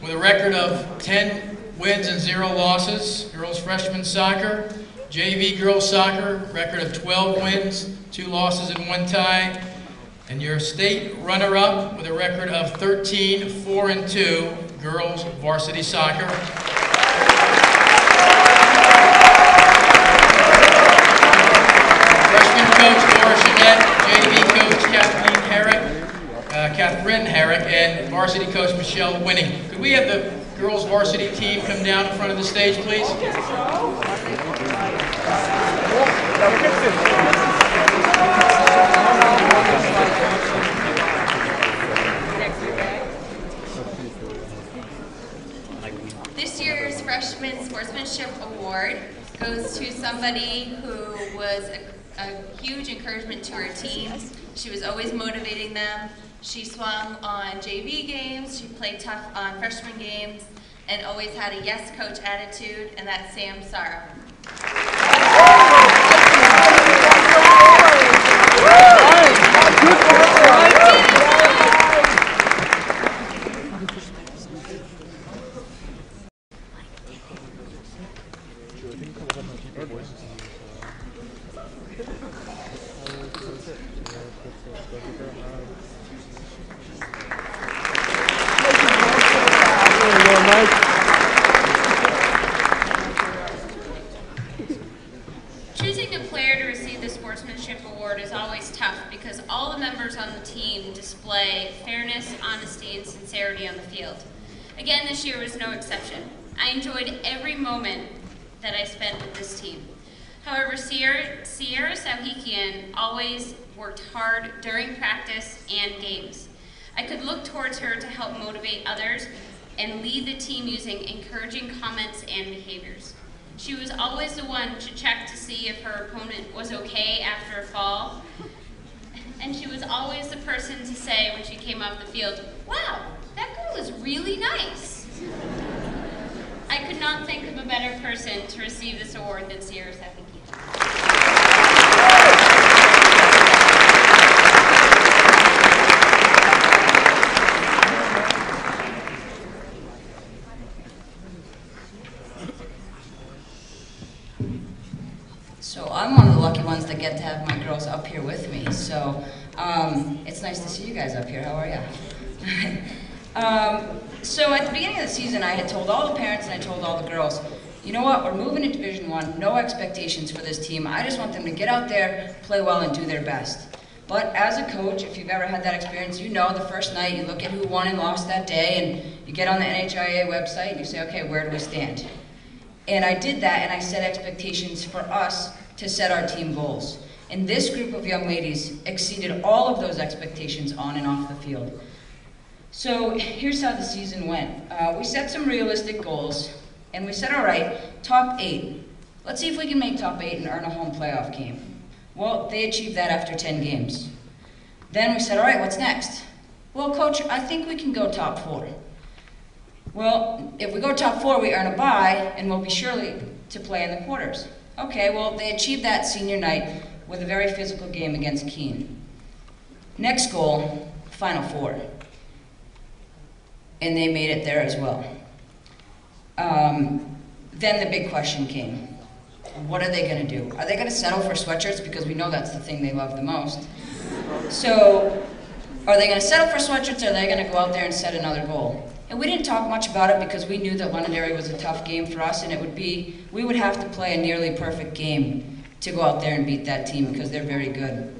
with a record of 10 wins and 0 losses. Girls freshman soccer, JV girls soccer, record of 12 wins, 2 losses and 1 tie. And your state runner-up with a record of 13, 4 and 2, girls varsity soccer. Freshman coach Laura Chenette, JV coach Catherine Herrick, and varsity coach Michelle Winning. Could we have the girls varsity team come down in front of the stage, please? This year's Freshman Sportsmanship Award goes to somebody who was a huge encouragement to her team. She was always motivating them. She swung on JV games, she played tough on freshman games, and always had a yes coach attitude, and that's Sam Sarah. Choosing a player to receive the Sportsmanship Award is always tough because all the members on the team display fairness, honesty, and sincerity on the field. Again, this year was no exception. I enjoyed every moment that I spent with this team. However, Sierra Sauhikian always worked hard during practice and games. I could look towards her to help motivate others and lead the team using encouraging comments and behaviors. She was always the one to check to see if her opponent was okay after a fall. And she was always the person to say when she came off the field, "Wow, that girl is really nice." I could not think of a better person to receive this award than Sierra Sauhikian. So I'm one of the lucky ones that get to have my girls up here with me. So it's nice to see you guys up here. How are you? So at the beginning of the season, I had told all the parents and I told all the girls, you know what, we're moving to Division I, no expectations for this team. I just want them to get out there, play well, and do their best. But as a coach, if you've ever had that experience, you know the first night you look at who won and lost that day, and you get on the NHIA website and you say, okay, where do we stand? And I did that, and I set expectations for us to set our team goals. And this group of young ladies exceeded all of those expectations on and off the field. So here's how the season went. We set some realistic goals, and we said, all right, top 8. Let's see if we can make top 8 and earn a home playoff game. Well, they achieved that after 10 games. Then we said, all right, what's next? Well, coach, I think we can go top 4. Well, if we go top 4, we earn a bye, and we'll be surely to play in the quarters. Okay, well, they achieved that senior night with a very physical game against Keene. Next goal, Final 4. And they made it there as well. Then the big question came. What are they going to do? Are they going to settle for sweatshirts? Because we know that's the thing they love the most. So, are they going to settle for sweatshirts, or are they going to go out there and set another goal? And we didn't talk much about it because we knew that Londonderry was a tough game for us, and we would have to play a nearly perfect game to go out there and beat that team because they're very good.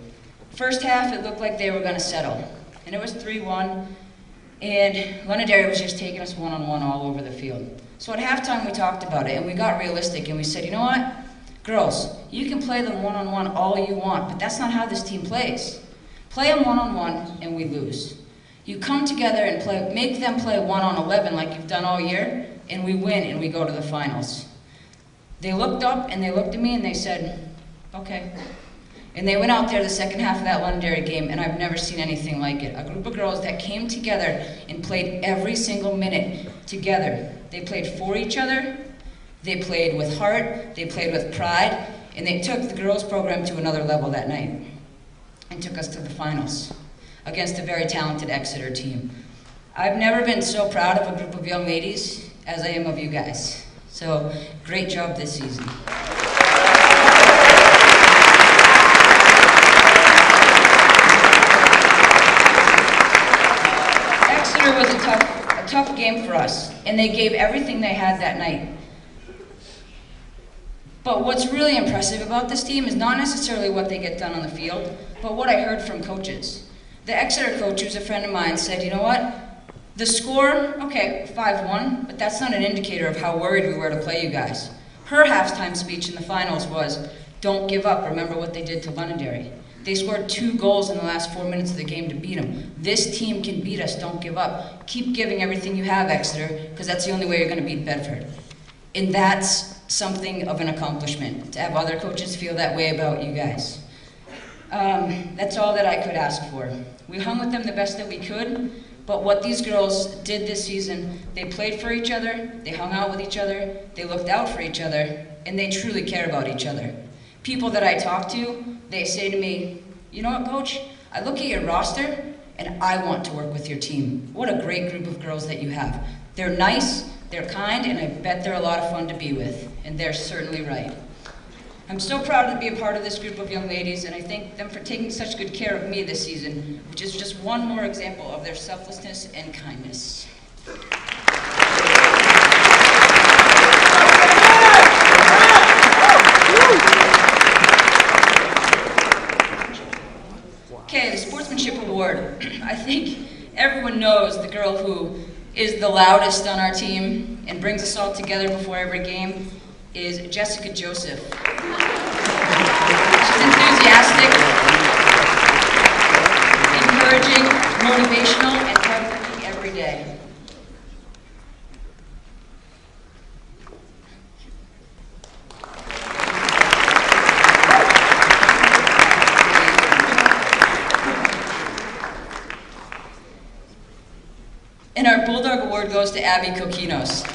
First half, it looked like they were going to settle, and it was 3-1, and Londonderry was just taking us one-on-one all over the field. So at halftime, we talked about it, and we got realistic, and we said, you know what? Girls, you can play them one-on-one all you want, but that's not how this team plays. Play them one-on-one, and we lose. You come together and make them play 1-on-11 like you've done all year, and we win, and we go to the finals. They looked up, and they looked at me, and they said, okay. And they went out there the second half of that Londonderry game, and I've never seen anything like it. A group of girls that came together and played every single minute together. They played for each other, they played with heart, they played with pride, and they took the girls' program to another level that night and took us to the finals against a very talented Exeter team. I've never been so proud of a group of young ladies as I am of you guys. So, great job this season. Exeter was a tough game for us, and they gave everything they had that night. But what's really impressive about this team is not necessarily what they get done on the field, but what I heard from coaches. The Exeter coach, who's a friend of mine, said, you know what? The score, okay, 5-1, but that's not an indicator of how worried we were to play you guys. Her halftime speech in the finals was, don't give up, remember what they did to Londonderry. They scored 2 goals in the last 4 minutes of the game to beat them. This team can beat us, don't give up. Keep giving everything you have, Exeter, because that's the only way you're going to beat Bedford. And that's something of an accomplishment, to have other coaches feel that way about you guys. That's all that I could ask for. We hung with them the best that we could, but what these girls did this season, they played for each other, they hung out with each other, they looked out for each other, and they truly care about each other. People that I talk to, they say to me, you know what, Coach? I look at your roster, and I want to work with your team. What a great group of girls that you have. They're nice, they're kind, and I bet they're a lot of fun to be with, and they're certainly right. I'm so proud to be a part of this group of young ladies, and I thank them for taking such good care of me this season, which is just one more example of their selflessness and kindness. Okay, the Sportsmanship Award. I think everyone knows the girl who is the loudest on our team and brings us all together before every game is Jessica Joseph. She's enthusiastic, encouraging, motivational, and hardworking every day. And our Bulldog Award goes to Abby Coquinos.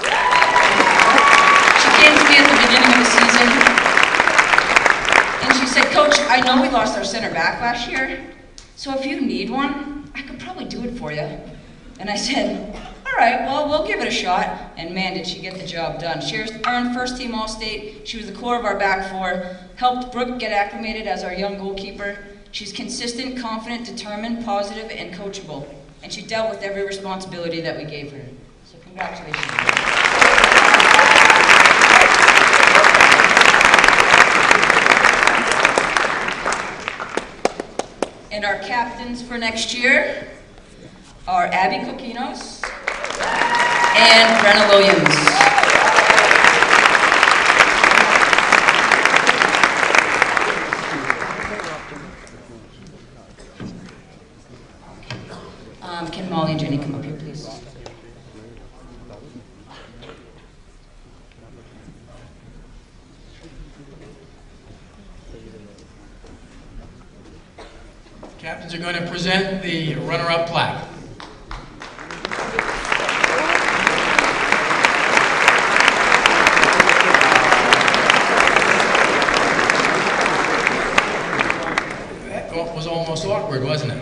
She came to me at the beginning of the season, and she said, Coach, I know we lost our center back last year, so if you need one, I could probably do it for you. And I said, all right, well, we'll give it a shot. And man, did she get the job done. She earned first team All-State. She was the core of our back four, helped Brooke get acclimated as our young goalkeeper. She's consistent, confident, determined, positive, and coachable. And she dealt with every responsibility that we gave her. So congratulations. And our captains for next year are Abby Coquinos and Brenna Williams. Can Molly and Jenny come up here, please? Captains are going to present the runner-up plaque. That was almost awkward, wasn't it?